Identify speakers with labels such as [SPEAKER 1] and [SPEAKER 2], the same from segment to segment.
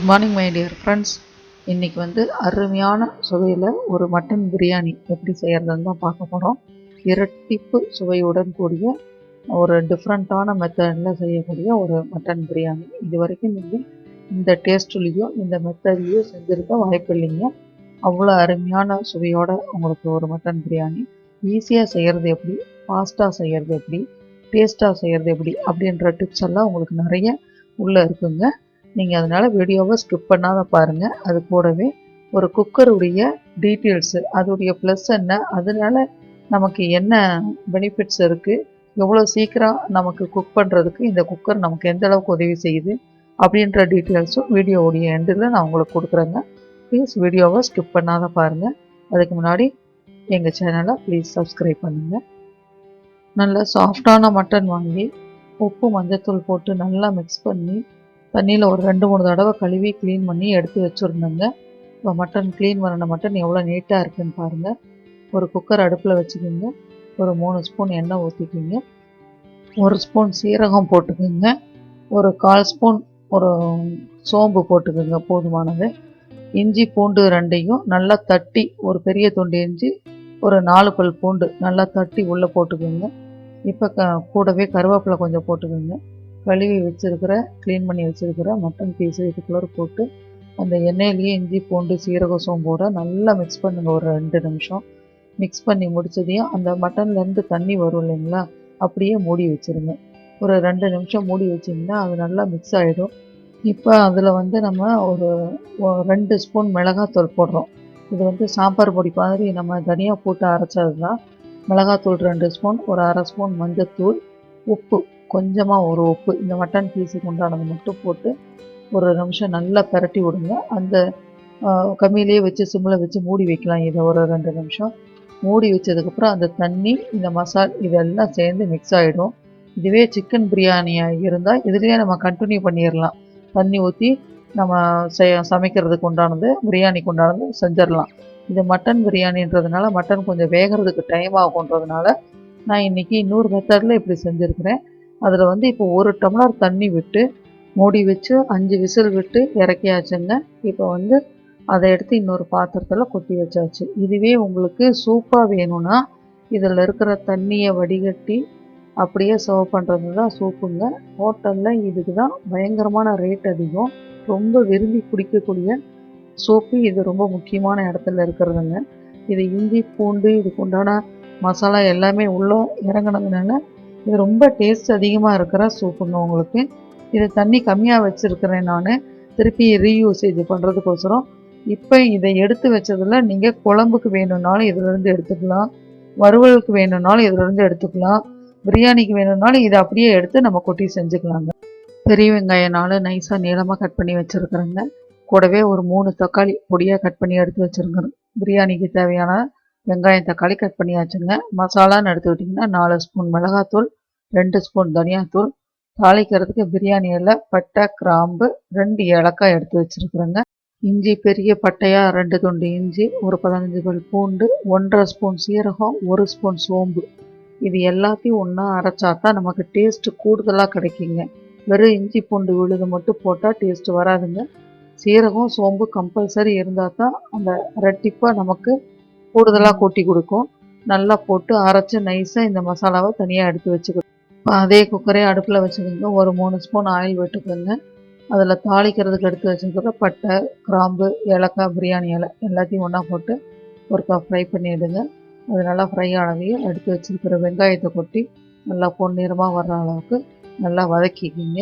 [SPEAKER 1] Good morning my dear friends. இன்றைக்கி அருமையான சுவையில் ஒரு மட்டன் பிரியாணி எப்படி செய்கிறதுன்னு தான் பார்க்க போகிறோம். இரட்டிப்பு சுவையுடன் கூடிய ஒரு டிஃப்ரெண்ட்டான மெத்தடில் செய்யக்கூடிய ஒரு மட்டன் பிரியாணி. இது வரைக்கும் நீங்கள் இந்த டேஸ்ட்லேயோ இந்த மெத்தட்லேயோ செஞ்சுருக்க வாய்ப்பு இல்லைங்க. அவ்வளோ அருமையான சுவையோடு உங்களுக்கு ஒரு மட்டன் பிரியாணி ஈஸியாக செய்கிறது எப்படி, ஃபாஸ்ட்டாக செய்கிறது எப்படி, டேஸ்ட்டாக செய்கிறது எப்படி அப்படின்ற டிப்ஸ் எல்லாம் உங்களுக்கு நிறைய உள்ளே இருக்குங்க. நீங்கள் அதனால் வீடியோவை ஸ்கிப் பண்ணாத பாருங்கள். அது கூடவே ஒரு குக்கருடைய டீட்டெயில்ஸு, அதோடைய ப்ளஸ் என்ன, அதனால் நமக்கு என்ன பெனிஃபிட்ஸ் இருக்குது, எவ்வளோ சீக்கிரம் நமக்கு குக் பண்ணுறதுக்கு இந்த குக்கர் நமக்கு எந்த அளவுக்கு உதவி செய்யுது அப்படின்ற டீட்டெயில்ஸும் வீடியோவுடைய எண்டில் நான் உங்களுக்கு கொடுக்குறேங்க. ப்ளீஸ் வீடியோவை ஸ்கிப் பண்ணாத பாருங்கள். அதுக்கு முன்னாடி எங்கள் சேனலை ப்ளீஸ் சப்ஸ்கிரைப் பண்ணுங்கள். நல்லா சாஃப்டான மட்டன் வாங்கி உப்பு மஞ்சத்தூள் போட்டு நல்லா மிக்ஸ் பண்ணி தண்ணியில் ஒரு 2-3 தடவை கழுவி க்ளீன் பண்ணி எடுத்து வச்சுருந்தேங்க. இப்போ மட்டன் க்ளீன் பண்ணின மட்டன் எவ்வளோ நீட்டாக இருக்குதுன்னு பாருங்கள். ஒரு குக்கர் அடுப்பில் வச்சுக்கோங்க. ஒரு 3 ஸ்பூன் எண்ணெய் ஊற்றிக்கிங்க. 1 ஸ்பூன் சீரகம் போட்டுக்கோங்க. ஒரு 1/4 ஸ்பூன் ஒரு சோம்பு போட்டுக்கோங்க, போதுமானது. இஞ்சி பூண்டு 2ஐயும் நல்லா தட்டி, ஒரு பெரிய துண்டு இஞ்சி, ஒரு 4 பல் பூண்டு நல்லா தட்டி உள்ளே போட்டுக்கோங்க. இப்போ கூடவே கருவேப்பிலை கொஞ்சம் போட்டுக்கோங்க. கழுவி வச்சுருக்கிற க்ளீன் பண்ணி வச்சுருக்கிற மட்டன் பீஸு இதுக்குள்ளே போட்டு அந்த எண்ணெயிலேயே இஞ்சி பூண்டு சீரகம் சோம்போட நல்லா மிக்ஸ் பண்ணுங்கள். ஒரு 2 நிமிஷம் மிக்ஸ் பண்ணி முடிச்சதையும் அந்த மட்டன்லேருந்து தண்ணி வரும் இல்லைங்களா, அப்படியே மூடி வச்சுருங்க. ஒரு 2 நிமிஷம் மூடி வச்சிங்கன்னா அது நல்லா மிக்ஸ் ஆகிடும். இப்போ அதில் நம்ம ஒரு 2 ஸ்பூன் மிளகாத்தூள் போடுறோம். இது சாம்பார் பொடி மாதிரி நம்ம தனியாக போட்டு அரைச்சது தான். மிளகாத்தூள் 2 ஸ்பூன், ஒரு 1/2 ஸ்பூன் மஞ்சத்தூள், உப்பு கொஞ்சமாக ஒரு உப்பு, இந்த மட்டன் பீஸுக்கு உண்டானது மட்டும் போட்டு ஒரு நிமிஷம் நல்லா பரட்டி விடுங்க. அந்த கம்மியிலேயே வச்சு சிம்மில் வச்சு மூடி வைக்கலாம். இதை ஒரு 2 நிமிஷம் மூடி வச்சதுக்கப்புறம் அந்த தண்ணி, இந்த மசால் இதெல்லாம் சேர்ந்து மிக்ஸ் ஆகிடும். இதுவே சிக்கன் பிரியாணியாக இருந்தால் இதுலேயே நம்ம கண்டினியூ பண்ணிடலாம். தண்ணி ஊற்றி நம்ம சமைக்கிறதுக்கு உண்டானது, பிரியாணிக்கு உண்டானது செஞ்சிடலாம். இது மட்டன் பிரியாணின்றதுனால மட்டன் கொஞ்சம் வேகிறதுக்கு டைம் ஆகுன்றதுனால நான் இன்றைக்கி இன்னொரு மெத்தடில் இப்படி செஞ்சுருக்கிறேன். அதில் இப்போ 1 டம்ளர் தண்ணி விட்டு மூடி வச்சு 5 விசில் விட்டு இறக்கியாச்சுங்க. இப்போ அதை எடுத்து இன்னொரு பாத்திரத்தில் கொட்டி வச்சாச்சு. இதுவே உங்களுக்கு சூப்பாக வேணும்னா இதில் இருக்கிற தண்ணியை வடிகட்டி அப்படியே சர்வ் பண்ணுறது தான் சூப்புங்க. ஹோட்டலில் இதுக்கு தான் பயங்கரமான ரேட் அதிகம். ரொம்ப விரும்பி குடிக்கக்கூடிய சூப்பு இது. ரொம்ப முக்கியமான இடத்துல இருக்கிறதுங்க. இது இஞ்சி பூண்டு இதுக்கு உண்டான மசாலா எல்லாமே உள்ளே இறங்கினதுனால இது ரொம்ப டேஸ்ட் அதிகமாக இருக்கிற சூப்புங்க உங்களுக்கு. இது தண்ணி கம்மியாக வச்சுருக்கிறேன் நான், திருப்பி ரீயூசேஜ் பண்ணுறதுக்கோசரம். இப்போ இதை எடுத்து வச்சதில் நீங்கள் குழம்புக்கு வேணும்னாலும் இதிலேருந்து எடுத்துக்கலாம், வறுவலுக்கு வேணும்னாலும் இதிலேருந்து எடுத்துக்கலாம், பிரியாணிக்கு வேணும்னாலும் இதை அப்படியே எடுத்து நம்ம கொட்டி செஞ்சுக்கலாங்க. பெரிய வெங்காயம் 4 நைஸாக நீளமாக கட் பண்ணி வச்சுருக்குறேங்க. கூடவே ஒரு 3 தக்காளி பொடியாக கட் பண்ணி எடுத்து வச்சுருங்க. பிரியாணிக்கு தேவையான வெங்காயம் தக்காளி கட் பண்ணியாச்சுங்க. மசாலான்னு எடுத்துக்கிட்டிங்கன்னா 4 ஸ்பூன் மிளகாத்தூள், 2 ஸ்பூன் தனியாத்தூள், தாளிக்கிறதுக்கு பிரியாணி இலை, பட்டை, கிராம்பு, 2 ஏலக்காய் எடுத்து வச்சுருக்குறேங்க. இஞ்சி பெரிய பட்டையாக 2 துண்டு இஞ்சி, ஒரு 15 பல் பூண்டு, 1/2 ஸ்பூன் சீரகம், 1 ஸ்பூன் சோம்பு. இது எல்லாத்தையும் ஒன்றா அரைச்சா தான் நமக்கு டேஸ்ட்டு கூடுதலாக கிடைக்குங்க. வெறும் இஞ்சி பூண்டு விழுது மட்டும் போட்டால் டேஸ்ட்டு வராதுங்க. சீரகம் சோம்பு கம்பல்சரி இருந்தால் தான் அந்த ரெட்டிப்பாக நமக்கு கூடுதலாக கொட்டி கொடுக்கும். நல்லா போட்டு அரைச்சி நைஸாக இந்த மசாலாவை தனியாக எடுத்து வச்சுக்கணும். அதே குக்கரே அடுப்பில் வச்சுக்கோங்க. ஒரு 3 ஸ்பூன் ஆயில் விட்டுக்கோங்க. அதில் தாளிக்கிறதுக்கு எடுத்து வச்சுக்கிற பட்டை, கிராம்பு, ஏலக்காய், பிரியாணி இலை எல்லாத்தையும் ஒன்றா போட்டு ஒருக்கா ஃப்ரை பண்ணிவிடுங்க. அது நல்லா ஃப்ரை ஆனதையும் எடுத்து வச்சுருக்கிற வெங்காயத்தை கொட்டி நல்லா பொன்னிறமாக வர்ற அளவுக்கு நல்லா வதக்கிக்கிங்க.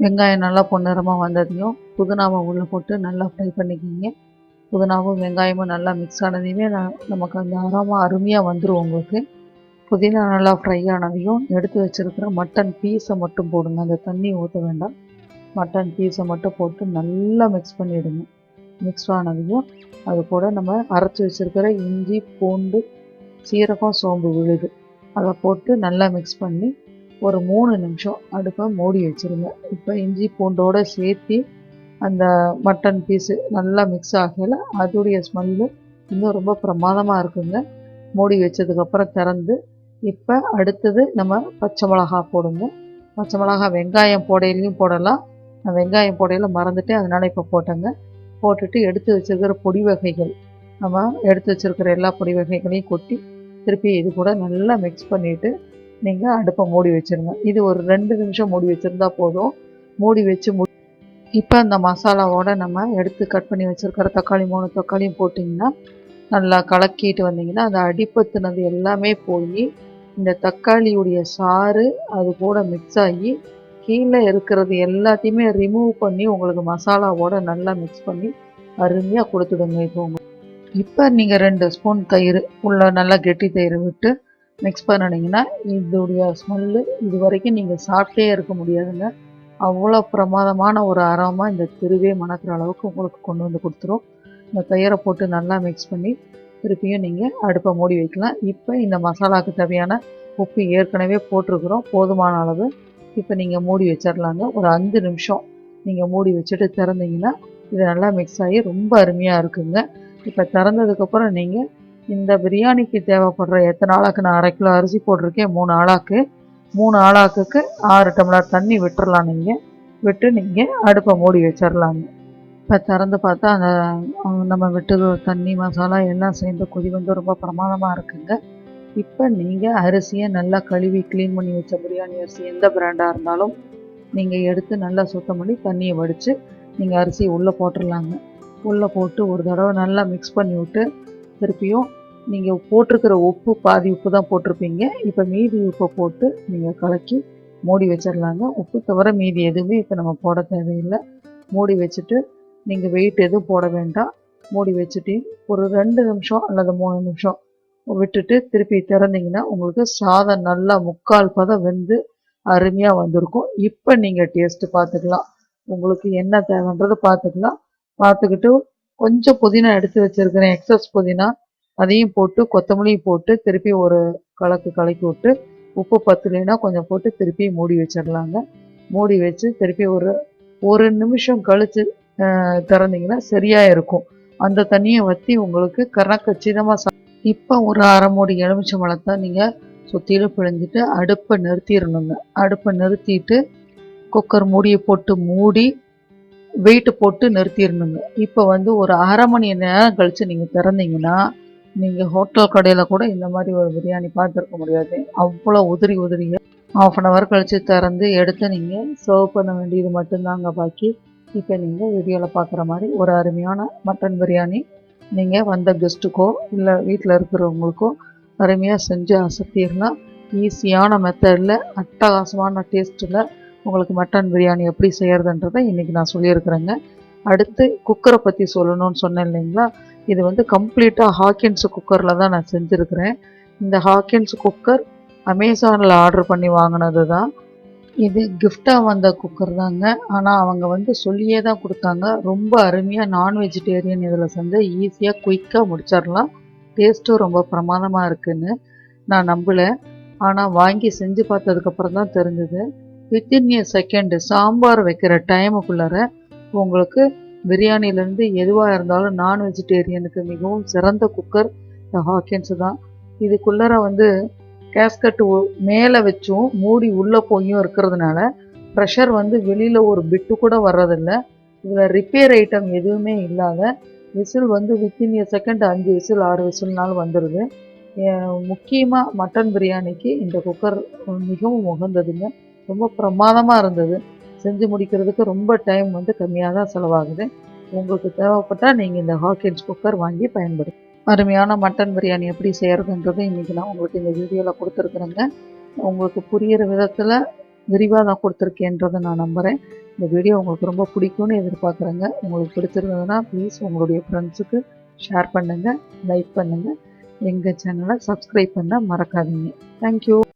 [SPEAKER 1] வெங்காயம் நல்லா பொன்னிறமாக வந்ததையும் புதினாவை உள்ளே போட்டு நல்லா ஃப்ரை பண்ணிக்கிங்க. புதினாவும் வெங்காயமும் நல்லா மிக்ஸ் ஆனதையுமே நமக்கு அந்த அரோமா அருமையாக வந்துடும் உங்களுக்கு. புதினா நல்லா ஃப்ரை ஆனதையும் எடுத்து வச்சுருக்கிற மட்டன் பீஸை மட்டும் போடுங்க. அந்த தண்ணி ஊற்ற வேண்டாம். மட்டன் பீஸை மட்டும் போட்டு நல்லா மிக்ஸ் பண்ணிவிடுங்க. மிக்ஸ் ஆனதையும் அது கூட நம்ம அரைச்சி வச்சுருக்கிற இஞ்சி பூண்டு சீரகம் சோம்பு விழுது அதை போட்டு நல்லா மிக்ஸ் பண்ணி ஒரு 3 நிமிஷம் அடுப்பை மூடி வச்சுருங்க. இப்போ இஞ்சி பூண்டோடு சேர்த்து அந்த மட்டன் பீஸு நல்லா மிக்ஸ் ஆகல, அதோடைய ஸ்மெல்லு இன்னும் ரொம்ப பிரமாதமாக இருக்குங்க. மூடி வச்சதுக்கப்புறம் திறந்து இப்போ அடுத்தது நம்ம பச்சை மிளகா போடுங்க. பச்சை மிளகா வெங்காயம் போடையிலையும் போடலாம், நான் வெங்காயம் போடையில் மறந்துட்டேன், அதனால் இப்போ போட்டேங்க. போட்டுட்டு எடுத்து வச்சுருக்கிற பொடி வகைகள், நம்ம எடுத்து வச்சுருக்கிற எல்லா பொடி வகைகளையும் கொட்டி திருப்பி இது கூட நல்லா மிக்ஸ் பண்ணிவிட்டு நீங்கள் அடுப்பை மூடி வச்சுருங்க. இது ஒரு 2 நிமிஷம் மூடி வச்சுருந்தா போதும். மூடி வச்சு இப்போ அந்த மசாலாவோட நம்ம எடுத்து கட் பண்ணி வச்சுருக்கிற தக்காளி 3 தக்காளியும் போட்டிங்கன்னா நல்லா கலக்கிட்டு வந்தீங்கன்னா அந்த அடிப்பத்துனது எல்லாமே போய் இந்த தக்காளியுடைய சாறு அது கூட மிக்ஸ் ஆகி கீழே இருக்கிறது எல்லாத்தையுமே ரிமூவ் பண்ணி உங்களுக்கு மசாலாவோட நல்லா மிக்ஸ் பண்ணி அருமையாக கொடுத்துடுங்க. இப்போ நீங்கள் 2 ஸ்பூன் தயிர் உள்ள நல்லா கெட்டி தயிர் விட்டு மிக்ஸ் பண்ணினீங்கன்னா இதோடைய ஸ்மெல்லு இது வரைக்கும் நீங்கள் சாப்பிட்டே இருக்க முடியாதுங்க. அவ்வளோ பிரமாதமான ஒரு அரோமா இந்த தெருவே மணக்கிற அளவுக்கு உங்களுக்கு கொண்டு வந்து கொடுத்துரும். இந்த தயிரை போட்டு நல்லா மிக்ஸ் பண்ணி திருப்பியும் நீங்கள் அடுப்பை மூடி வைக்கலாம். இப்போ இந்த மசாலாவுக்கு தேவையான உப்பு ஏற்கனவே போட்டிருக்கிறோம், போதுமான அளவு. இப்போ நீங்கள் மூடி வச்சிடலாங்க. ஒரு 5 நிமிஷம் நீங்கள் மூடி வச்சுட்டு திறந்தீங்கன்னா இது நல்லா மிக்ஸ் ஆகி ரொம்ப அருமையாக இருக்குங்க. இப்போ திறந்ததுக்கப்புறம் நீங்கள் இந்த பிரியாணிக்கு தேவைப்படுற எத்தனை ஆளாக்கு நான் 1/2 கிலோ அரிசி போட்டிருக்கேன், 3 ஆளாக்கு 3 ஆளாக்குக்கு 6 டம்ளர் தண்ணி விட்டுறலாம். நீங்கள் விட்டு நீங்கள் அடுப்பை மூடி வச்சிடலாங்க. இப்போ திறந்து பார்த்தா அந்த நம்ம விட்டு தண்ணி மசாலா எல்லாம் சேர்ந்து கொதி வந்து ரொம்ப பிரமாதமாக இருக்குங்க. இப்போ நீங்கள் அரிசியை நல்லா கழுவி க்ளீன் பண்ணி வச்ச பிரியாணி அரிசி எந்த பிராண்டாக இருந்தாலும் நீங்கள் எடுத்து நல்லா சுத்தம் பண்ணி தண்ணியை வடித்து நீங்கள் அரிசியை உள்ளே போட்டுடலாங்க. உள்ளே போட்டு ஒரு தடவை நல்லா மிக்ஸ் பண்ணி விட்டு திருப்பியும் நீங்கள் போட்டிருக்கிற உப்பு பாதி உப்பு தான் போட்டிருப்பீங்க. இப்போ மீதி உப்பை போட்டு நீங்கள் கலக்கி மூடி வச்சிடலாங்க. உப்பு தவிர மீதி எதுவுமே இப்போ நம்ம போட தேவையில்லை. மூடி வச்சுட்டு நீங்கள் வெயிட் எதுவும் போட வேண்டாம். மூடி வச்சுட்டு ஒரு 2 நிமிஷம் அல்லது 3 நிமிஷம் விட்டுட்டு திருப்பி திறந்தீங்கன்னா உங்களுக்கு சாதம் நல்லா 3/4 பதம் வெந்து அருமையாக வந்திருக்கும். இப்போ நீங்கள் டேஸ்ட்டு பார்த்துக்கலாம். உங்களுக்கு என்ன தேவைன்றது பார்த்துக்கலாம். பார்த்துக்கிட்டு கொஞ்சம் புதினா எடுத்து வச்சுருக்கிறேன், எக்ஸஸ் புதினா அதையும் போட்டு கொத்தமல்லியும் போட்டு திருப்பி ஒரு கலக்கி விட்டு உப்பு பத்தலைன்னா கொஞ்சம் போட்டு திருப்பி மூடி வச்சிடலாங்க. மூடி வச்சு திருப்பி ஒரு நிமிஷம் கழித்து திறந்தீங்கன்னா சரியாக இருக்கும். அந்த தண்ணியை வற்றி உங்களுக்கு கச்சிதமாக இப்போ ஒரு 1/2 மூடி எலுமிச்சம்பழத்தை நீங்கள் சுற்றிலும் பிழிஞ்சிட்டு அடுப்பை நிறுத்திடணுங்க. அடுப்பை நிறுத்திட்டு குக்கர் மூடியை போட்டு மூடி வெயிட்டு போட்டு நிறுத்திடணுங்க. இப்போ ஒரு 1/2 மணி நேரம் கழித்து நீங்கள் திறந்தீங்கன்னா நீங்கள் ஹோட்டல் கடையில் கூட இந்த மாதிரி ஒரு பிரியாணி பார்த்துருக்க முடியாது. அவ்வளோ உதிரியாக 1/2 அன் ஹவர் கழித்து திறந்து எடுத்து நீங்கள் சர்வ் பண்ண வேண்டியது மட்டும்தாங்க பாக்கி. இப்போ நீங்கள் வீடியோவில் பார்க்குற மாதிரி ஒரு அருமையான மட்டன் பிரியாணி நீங்கள் வந்த கெஸ்ட்டுக்கோ இல்லை வீட்டில் இருக்கிறவங்களுக்கோ அருமையாக செஞ்சு அசத்திடலாம். ஈஸியான மெத்தடில் அட்டகாசமான டேஸ்ட்டில் உங்களுக்கு மட்டன் பிரியாணி எப்படி செய்கிறதுன்றதை இன்றைக்கி நான் சொல்லியிருக்கிறேங்க. அடுத்து குக்கரை பற்றி சொல்லணும்னு சொன்னேன் இல்லைங்களா, இது கம்ப்ளீட்டாக ஹாக்கின்ஸ் குக்கரில் தான் நான் செஞ்சுருக்கிறேன். இந்த ஹாக்கின்ஸ் குக்கர் அமேசானில் ஆர்டர் பண்ணி வாங்கினது தான். இது கிஃப்டாக வந்த குக்கர் தாங்க. ஆனால் அவங்க சொல்லியே தான் கொடுத்தாங்க. ரொம்ப அருமையாக நான் வெஜிடேரியன் இதில் செஞ்சு ஈஸியாக குயிக்காக முடிச்சிடலாம். டேஸ்ட்டும் ரொம்ப பிரமாதமாக இருக்குதுன்னு நான் நம்பலை. ஆனால் வாங்கி செஞ்சு பார்த்ததுக்கப்புறம் தான் தெரிஞ்சுது. வித்தின் எ செகண்டு சாம்பார் வைக்கிற டைமுக்குள்ளார உங்களுக்கு பிரியாணிலேருந்து எதுவாக இருந்தாலும் நான் வெஜிடேரியனுக்கு மிகவும் சிறந்த குக்கர் இந்த ஹாக்கின்ஸு தான். இதுக்குள்ளார கேஸ்கட்டு மேலே வச்சும் மூடி உள்ளே போயும் இருக்கிறதுனால ப்ரெஷர் வெளியில் ஒரு பிட்டு கூட வர்றதில்லை. இதில் ரிப்பேர் ஐட்டம் எதுவுமே இல்லாத whistle within a second 5 whistle 6 விசில்னாலும் வந்துடுது. முக்கியமாக மட்டன் பிரியாணிக்கு இந்த குக்கர் மிகவும் உகந்ததுங்க. ரொம்ப பிரமாதமாக இருந்தது. செஞ்சு முடிக்கிறதுக்கு ரொம்ப டைம் கம்மியாக தான் செலவாகுது. உங்களுக்கு தேவைப்பட்டால் நீங்கள் இந்த ஹாக்கின்ஸ் குக்கர் வாங்கி பயன்படுத்தும். அருமையான மட்டன் பிரியாணி எப்படி செய்கிறதுன்றது இன்றைக்கி நான் உங்களுக்கு இந்த வீடியோவில் கொடுத்துருக்குறேங்க. உங்களுக்கு புரிகிற விதத்தில் விரிவாக தான் கொடுத்துருக்கேன்றதை நான் நம்புகிறேன். இந்த வீடியோ உங்களுக்கு ரொம்ப பிடிக்கும்னு எதிர்பார்க்குறேங்க. உங்களுக்கு பிடிச்சிருந்ததுன்னா ப்ளீஸ் உங்களுடைய ஃப்ரெண்ட்ஸுக்கு ஷேர் பண்ணுங்கள், லைக் பண்ணுங்கள். எங்கள் சேனலை சப்ஸ்கிரைப் பண்ண மறக்காதீங்க. தேங்க்யூ.